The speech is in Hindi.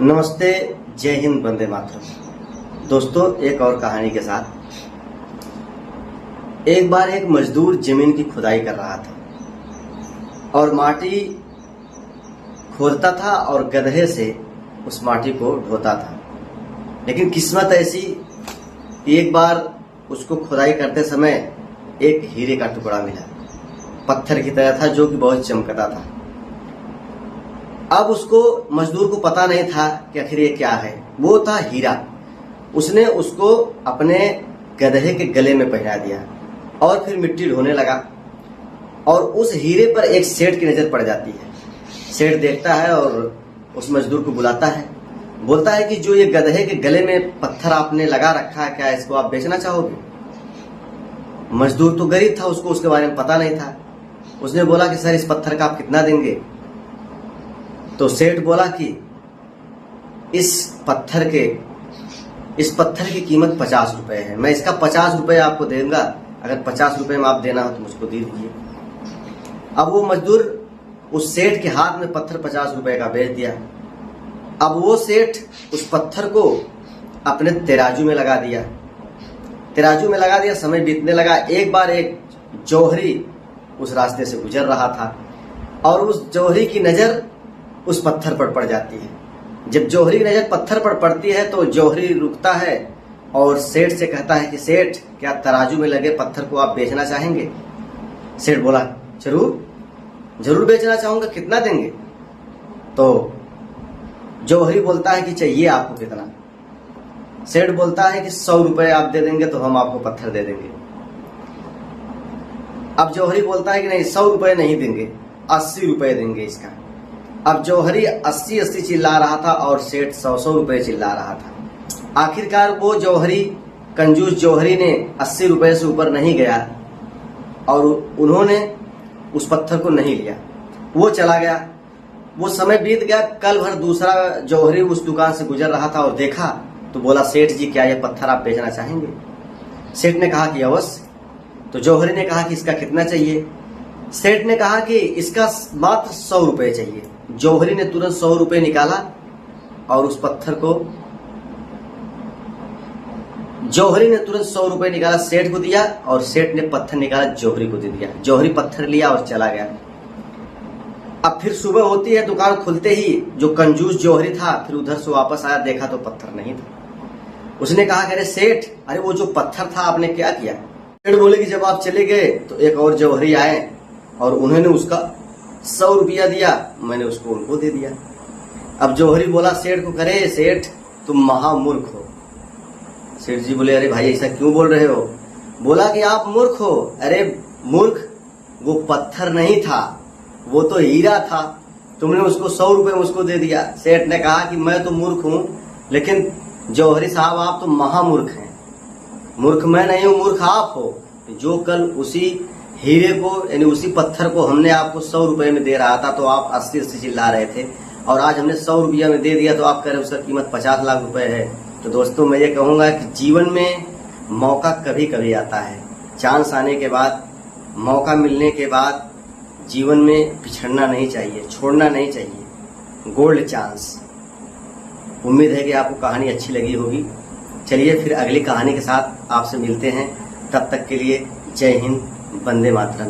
नमस्ते, जय हिंद, वंदे मातरम। दोस्तों, एक और कहानी के साथ। एक बार एक मजदूर जमीन की खुदाई कर रहा था और माटी खोदता था और गधे से उस माटी को ढोता था। लेकिन किस्मत ऐसी कि एक बार उसको खुदाई करते समय एक हीरे का टुकड़ा मिला, पत्थर की तरह था, जो कि बहुत चमकता था। अब उसको मजदूर को पता नहीं था कि आखिर ये क्या है। वो था हीरा। उसने उसको अपने गधे के गले में पहना दिया और फिर मिट्टी ढोने लगा। और उस हीरे पर एक सेठ की नजर पड़ जाती है। सेठ देखता है और उस मजदूर को बुलाता है, बोलता है कि जो ये गधे के गले में पत्थर आपने लगा रखा है, क्या इसको आप बेचना चाहोगे? मजदूर तो गरीब था, उसको उसके बारे में पता नहीं था। उसने बोला कि सर, इस पत्थर का आप कितना देंगे? तो सेठ बोला कि इस पत्थर की कीमत 50 रुपए है। मैं इसका 50 रुपए आपको दूंगा। अगर 50 रुपए में आप देना हो तो मुझको दे दीजिए। अब वो मजदूर उस सेठ के हाथ में पत्थर 50 रुपए का बेच दिया। अब वो सेठ उस पत्थर को अपने तराजू में लगा दिया। समय बीतने लगा। एक बार एक जौहरी उस रास्ते से गुजर रहा था और उस जौहरी की नजर उस पत्थर पर पड़ जाती है। जब जौहरी की नजर पत्थर पर पड़ती है तो जौहरी रुकता है और सेठ से कहता है कि सेठ, क्या तराजू में लगे पत्थर को आप बेचना चाहेंगे? सेठ बोला, जरूर बेचना चाहूंगा, कितना देंगे? तो जौहरी बोलता है कि चाहिए आपको कितना? सेठ बोलता है कि 100 रुपए आप दे देंगे तो हम आपको पत्थर दे देंगे। अब जौहरी बोलता है कि नहीं, 100 रुपए नहीं देंगे, 80 रुपए देंगे इसका। अब जौहरी 80 चिल्ला रहा था और सेठ 100 रुपए चिल्ला रहा था। आखिरकार वो जौहरी, कंजूस जौहरी ने 80 रुपए से ऊपर नहीं गया और उन्होंने उस पत्थर को नहीं लिया। वो चला गया। वो समय बीत गया। कल भर दूसरा जौहरी उस दुकान से गुजर रहा था और देखा तो बोला, सेठ जी, क्या ये पत्थर आप बेचना चाहेंगे? सेठ ने कहा कि अवश्य। तो जौहरी ने कहा कि इसका कितना चाहिए? सेठ ने कहा कि इसका मात्र 100 रुपए चाहिए। जौहरी ने तुरंत 100 रुपए निकाला और उस पत्थर को सेठ को दिया और सेठ ने पत्थर निकाला, जौहरी को दे दिया। जौहरी पत्थर लिया और चला गया। अब फिर सुबह होती है। दुकान खुलते ही जो कंजूस जौहरी था फिर उधर से वापस आया, देखा तो पत्थर नहीं था। उसने कहा कि अरे सेठ, अरे वो जो पत्थर था आपने क्या किया? सेठ बोले कि जब आप चले गए तो एक और जौहरी आए और उन्होंने उसका 100 रुपया दिया, मैंने उसको उनको दे दिया। अब जौहरी बोला सेठ को, करे सेठ, तुम महामूर्ख हो। सेठ जी बोले, अरे भाई ऐसा क्यों बोल रहे हो? बोला कि आप मूर्ख हो। अरे मूर्ख, वो पत्थर नहीं था, वो तो हीरा था। तुमने उसको 100 रुपए उसको दे दिया। सेठ ने कहा कि मैं तो मूर्ख हूं, लेकिन जौहरी साहब आप तो महामूर्ख हैं। मूर्ख मैं नहीं हूं, मूर्ख आप हो। जो कल उसी हीरे को, यानी उसी पत्थर को हमने आपको 100 रुपए में दे रहा था तो आप 80 चिल्ला रहे थे, और आज हमने 100 रुपया में दे दिया तो आप कह रहे उसका कीमत 50 लाख रुपए है। तो दोस्तों, मैं ये कहूंगा कि जीवन में मौका कभी कभी आता है। चांस आने के बाद, मौका मिलने के बाद जीवन में पिछड़ना नहीं चाहिए, छोड़ना नहीं चाहिए। Gold chance. उम्मीद है कि आपको कहानी अच्छी लगी होगी। चलिए फिर अगली कहानी के साथ आपसे मिलते हैं। तब तक के लिए जय हिंद, वंदे मातरम।